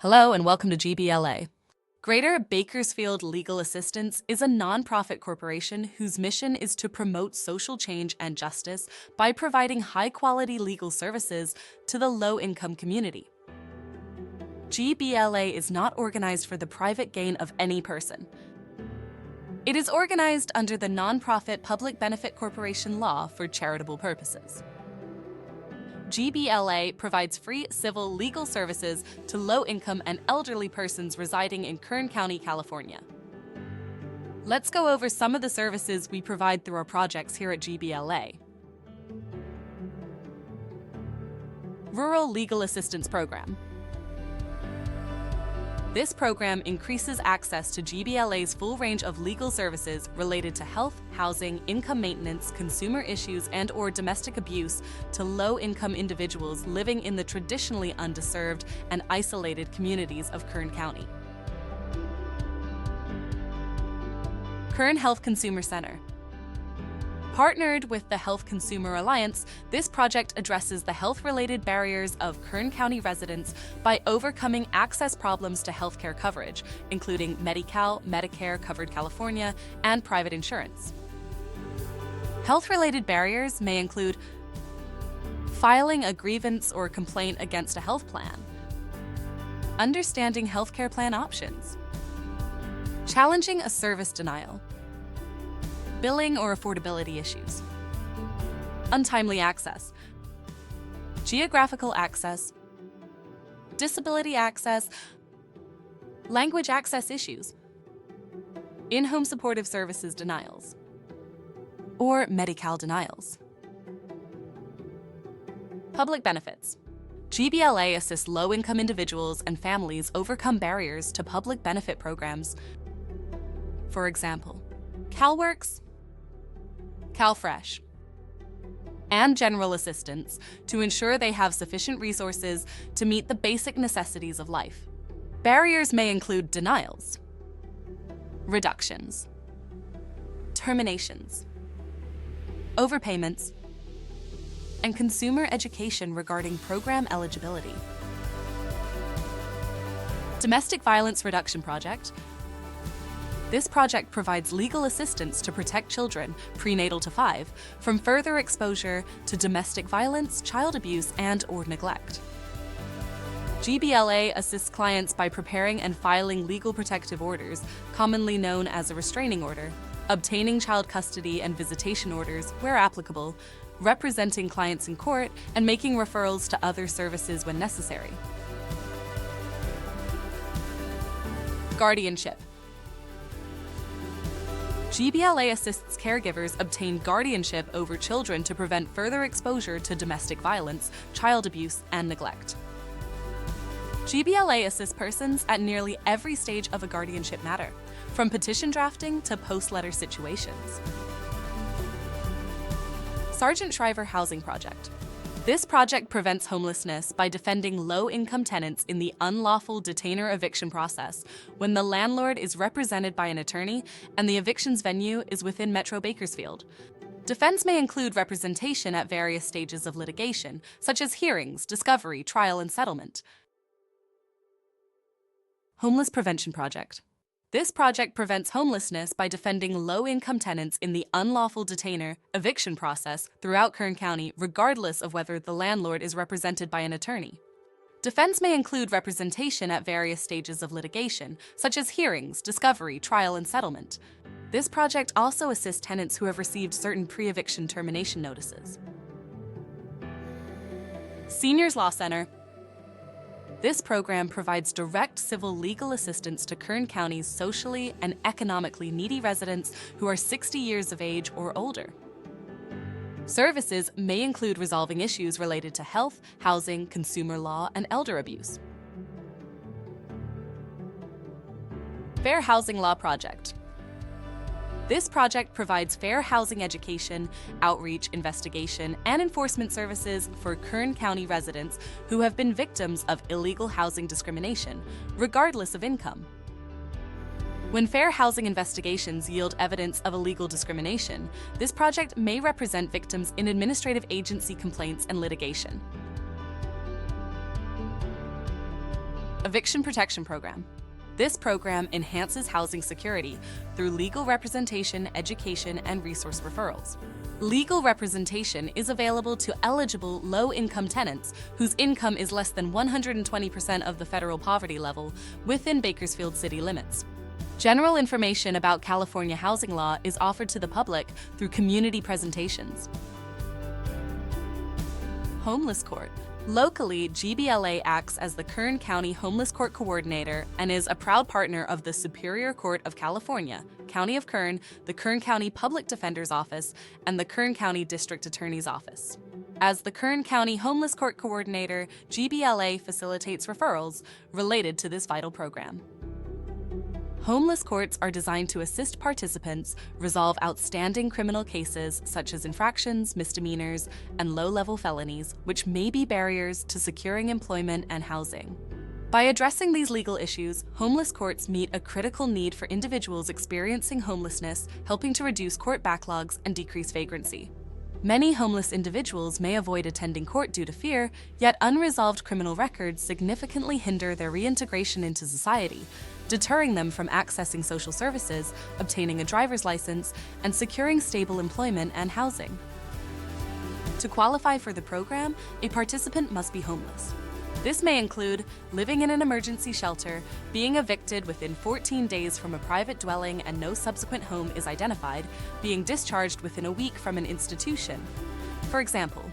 Hello and welcome to GBLA. Greater Bakersfield Legal Assistance is a nonprofit corporation whose mission is to promote social change and justice by providing high-quality legal services to the low-income community. GBLA is not organized for the private gain of any person. It is organized under the Nonprofit Public Benefit Corporation law for charitable purposes. GBLA provides free civil legal services to low-income and elderly persons residing in Kern County, California. Let's go over some of the services we provide through our projects here at GBLA. Rural Legal Assistance Program. This program increases access to GBLA's full range of legal services related to health, housing, income maintenance, consumer issues, and/or domestic abuse to low-income individuals living in the traditionally underserved and isolated communities of Kern County. Kern Health Consumer Center. Partnered with the Health Consumer Alliance, this project addresses the health-related barriers of Kern County residents by overcoming access problems to healthcare coverage, including Medi-Cal, Medicare, Covered California, and private insurance. Health-related barriers may include filing a grievance or complaint against a health plan, understanding healthcare plan options, challenging a service denial, billing or affordability issues, untimely access, geographical access, disability access, language access issues, in-home supportive services denials, or Medi-Cal denials. Public benefits. GBLA assists low-income individuals and families overcome barriers to public benefit programs. For example, CalWorks, CalFresh, and general assistance to ensure they have sufficient resources to meet the basic necessities of life. Barriers may include denials, reductions, terminations, overpayments, and consumer education regarding program eligibility. Domestic Violence Reduction Project. This project provides legal assistance to protect children, prenatal to 5, from further exposure to domestic violence, child abuse, and/or neglect. GBLA assists clients by preparing and filing legal protective orders, commonly known as a restraining order, obtaining child custody and visitation orders where applicable, representing clients in court, and making referrals to other services when necessary. Guardianship. GBLA assists caregivers obtain guardianship over children to prevent further exposure to domestic violence, child abuse, and neglect. GBLA assists persons at nearly every stage of a guardianship matter, from petition drafting to post-letter situations. Sargent Shriver Housing Project. This project prevents homelessness by defending low-income tenants in the unlawful detainer eviction process when the landlord is represented by an attorney and the evictions venue is within Metro Bakersfield. Defense may include representation at various stages of litigation, such as hearings, discovery, trial, and settlement. Homeless Prevention Project. This project prevents homelessness by defending low-income tenants in the unlawful detainer eviction process throughout Kern County, regardless of whether the landlord is represented by an attorney. Defense may include representation at various stages of litigation, such as hearings, discovery, trial, and settlement. This project also assists tenants who have received certain pre-eviction termination notices. Seniors Law Center. This program provides direct civil legal assistance to Kern County's socially and economically needy residents who are 60 years of age or older. Services may include resolving issues related to health, housing, consumer law, and elder abuse. Fair Housing Law Project. This project provides fair housing education, outreach, investigation, and enforcement services for Kern County residents who have been victims of illegal housing discrimination, regardless of income. When fair housing investigations yield evidence of illegal discrimination, this project may represent victims in administrative agency complaints and litigation. Eviction Protection Program. This program enhances housing security through legal representation, education, and resource referrals. Legal representation is available to eligible low-income tenants whose income is less than 120% of the federal poverty level within Bakersfield city limits. General information about California housing law is offered to the public through community presentations. Homeless Court. Locally, GBLA acts as the Kern County Homeless Court Coordinator and is a proud partner of the Superior Court of California, County of Kern, the Kern County Public Defender's Office, and the Kern County District Attorney's Office. As the Kern County Homeless Court Coordinator, GBLA facilitates referrals related to this vital program. Homeless courts are designed to assist participants resolve outstanding criminal cases such as infractions, misdemeanors, and low-level felonies, which may be barriers to securing employment and housing. By addressing these legal issues, homeless courts meet a critical need for individuals experiencing homelessness, helping to reduce court backlogs and decrease vagrancy. Many homeless individuals may avoid attending court due to fear, yet unresolved criminal records significantly hinder their reintegration into society, deterring them from accessing social services, obtaining a driver's license, and securing stable employment and housing. To qualify for the program, a participant must be homeless. This may include living in an emergency shelter, being evicted within 14 days from a private dwelling and no subsequent home is identified, being discharged within a week from an institution. For example,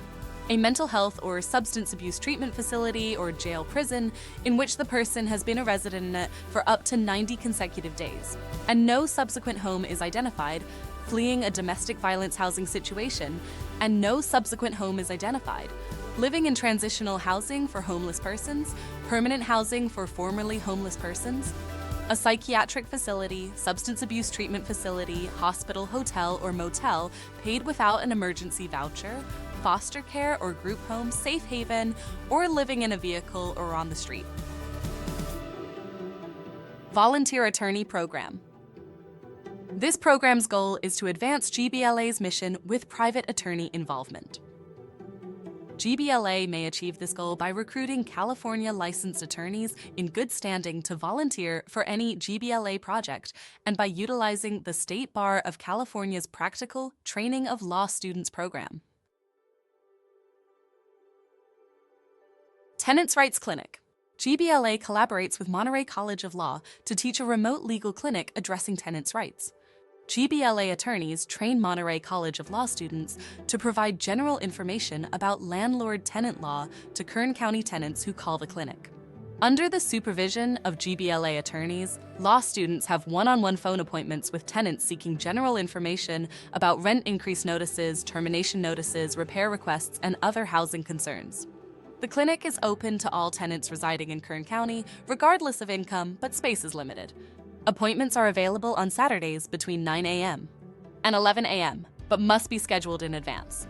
a mental health or substance abuse treatment facility or jail prison in which the person has been a resident in it for up to 90 consecutive days, and no subsequent home is identified, fleeing a domestic violence housing situation, and no subsequent home is identified, living in transitional housing for homeless persons, permanent housing for formerly homeless persons, a psychiatric facility, substance abuse treatment facility, hospital, hotel, or motel paid without an emergency voucher, foster care or group home, safe haven, or living in a vehicle or on the street. Volunteer Attorney Program. This program's goal is to advance GBLA's mission with private attorney involvement. GBLA may achieve this goal by recruiting California licensed attorneys in good standing to volunteer for any GBLA project and by utilizing the State Bar of California's Practical Training of Law Students program. Tenants' Rights Clinic. GBLA collaborates with Monterey College of Law to teach a remote legal clinic addressing tenants' rights. GBLA attorneys train Monterey College of Law students to provide general information about landlord-tenant law to Kern County tenants who call the clinic. Under the supervision of GBLA attorneys, law students have one-on-one phone appointments with tenants seeking general information about rent increase notices, termination notices, repair requests, and other housing concerns. The clinic is open to all tenants residing in Kern County, regardless of income, but space is limited. Appointments are available on Saturdays between 9 a.m. and 11 a.m., but must be scheduled in advance.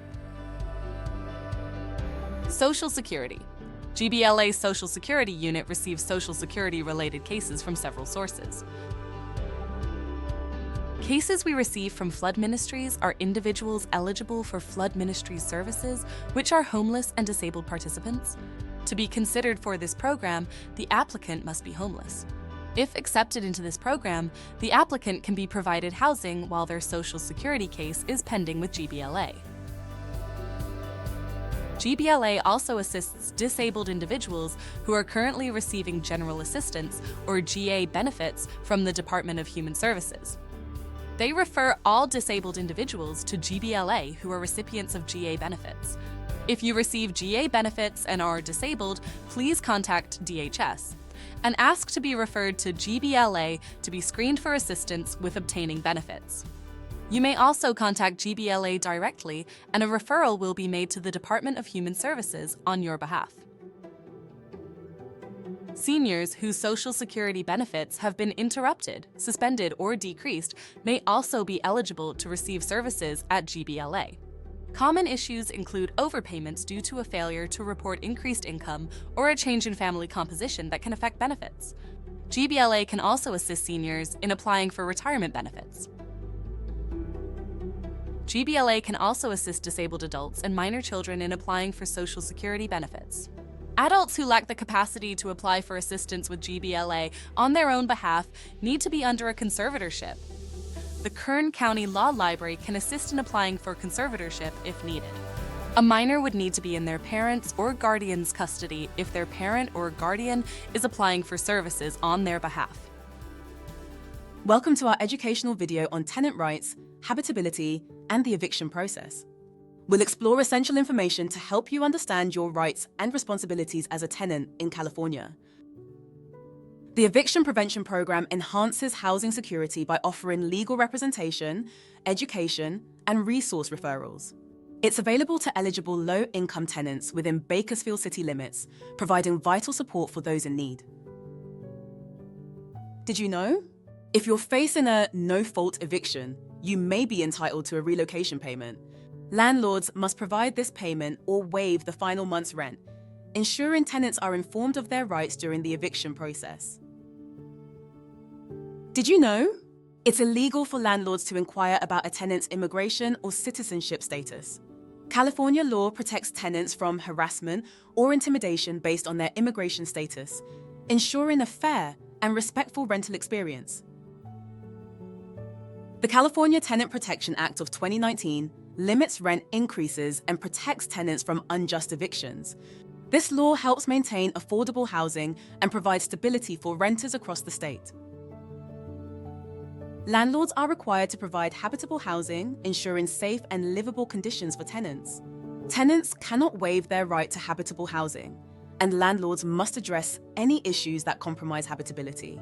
Social Security. GBLA's Social Security Unit receives Social Security-related cases from several sources. Cases we receive from flood ministries are individuals eligible for flood ministry services, which are homeless and disabled participants. To be considered for this program, the applicant must be homeless. If accepted into this program, the applicant can be provided housing while their Social Security case is pending with GBLA. GBLA also assists disabled individuals who are currently receiving General Assistance, or GA, benefits from the Department of Human Services. They refer all disabled individuals to GBLA who are recipients of GA benefits. If you receive GA benefits and are disabled, please contact DHS and ask to be referred to GBLA to be screened for assistance with obtaining benefits. You may also contact GBLA directly, and a referral will be made to the Department of Human Services on your behalf. Seniors whose Social Security benefits have been interrupted, suspended, or decreased may also be eligible to receive services at GBLA. Common issues include overpayments due to a failure to report increased income or a change in family composition that can affect benefits. GBLA can also assist seniors in applying for retirement benefits. GBLA can also assist disabled adults and minor children in applying for Social Security benefits. Adults who lack the capacity to apply for assistance with GBLA on their own behalf need to be under a conservatorship. The Kern County Law Library can assist in applying for conservatorship if needed. A minor would need to be in their parents' or guardian's custody if their parent or guardian is applying for services on their behalf. Welcome to our educational video on tenant rights, habitability, and the eviction process. We'll explore essential information to help you understand your rights and responsibilities as a tenant in California. The Eviction Prevention Program enhances housing security by offering legal representation, education, and resource referrals. It's available to eligible low-income tenants within Bakersfield city limits, providing vital support for those in need. Did you know? If you're facing a no-fault eviction, you may be entitled to a relocation payment. Landlords must provide this payment or waive the final month's rent, ensuring tenants are informed of their rights during the eviction process. Did you know? It's illegal for landlords to inquire about a tenant's immigration or citizenship status. California law protects tenants from harassment or intimidation based on their immigration status, ensuring a fair and respectful rental experience. The California Tenant Protection Act of 2019 limits rent increases and protects tenants from unjust evictions. This law helps maintain affordable housing and provides stability for renters across the state. Landlords are required to provide habitable housing, ensuring safe and livable conditions for tenants. Tenants cannot waive their right to habitable housing, and landlords must address any issues that compromise habitability.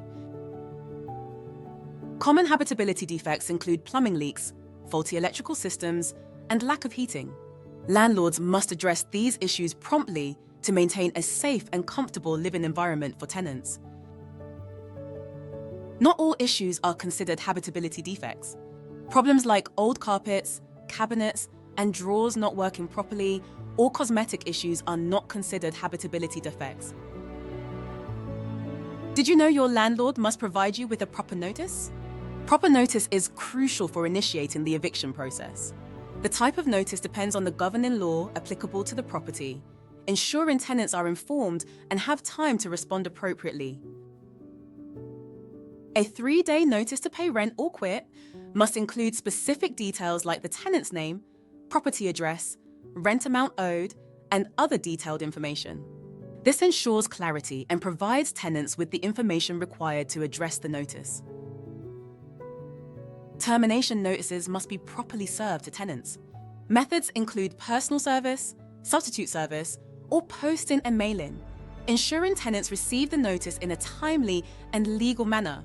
Common habitability defects include plumbing leaks, faulty electrical systems, and lack of heating. Landlords must address these issues promptly to maintain a safe and comfortable living environment for tenants. Not all issues are considered habitability defects. Problems like old carpets, cabinets, and drawers not working properly, or cosmetic issues are not considered habitability defects. Did you know your landlord must provide you with a proper notice? Proper notice is crucial for initiating the eviction process. The type of notice depends on the governing law applicable to the property, ensuring tenants are informed and have time to respond appropriately. A 3-day notice to pay rent or quit must include specific details like the tenant's name, property address, rent amount owed, and other detailed information. This ensures clarity and provides tenants with the information required to address the notice. Termination notices must be properly served to tenants. Methods include personal service, substitute service, or posting and mailing, ensuring tenants receive the notice in a timely and legal manner.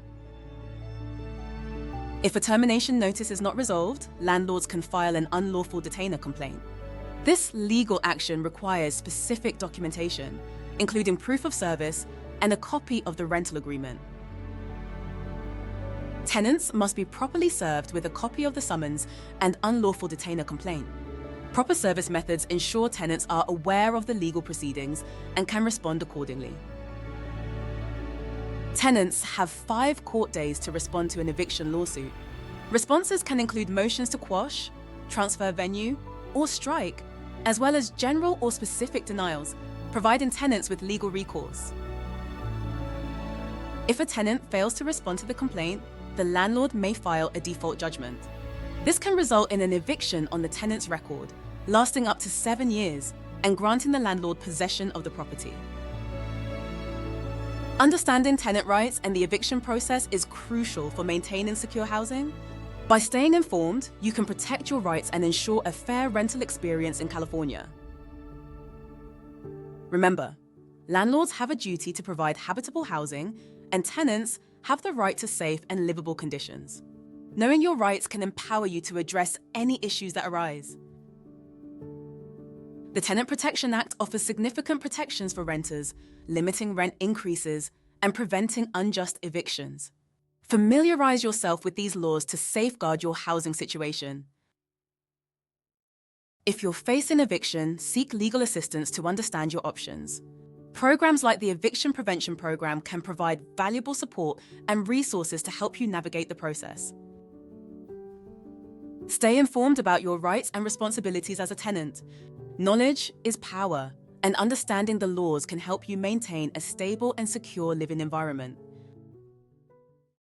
If a termination notice is not resolved, landlords can file an unlawful detainer complaint. This legal action requires specific documentation, including proof of service and a copy of the rental agreement. Tenants must be properly served with a copy of the summons and unlawful detainer complaint. Proper service methods ensure tenants are aware of the legal proceedings and can respond accordingly. Tenants have 5 court days to respond to an eviction lawsuit. Responses can include motions to quash, transfer venue, or strike, as well as general or specific denials, providing tenants with legal recourse. If a tenant fails to respond to the complaint, the landlord may file a default judgment. This can result in an eviction on the tenant's record, lasting up to 7 years, and granting the landlord possession of the property. Understanding tenant rights and the eviction process is crucial for maintaining secure housing. By staying informed, you can protect your rights and ensure a fair rental experience in California. Remember, landlords have a duty to provide habitable housing, and tenants have the right to safe and livable conditions. Knowing your rights can empower you to address any issues that arise. The Tenant Protection Act offers significant protections for renters, limiting rent increases and preventing unjust evictions. Familiarize yourself with these laws to safeguard your housing situation. If you're facing eviction, seek legal assistance to understand your options. Programs like the Eviction Prevention Program can provide valuable support and resources to help you navigate the process. Stay informed about your rights and responsibilities as a tenant. Knowledge is power, And understanding the laws can help you maintain a stable and secure living environment.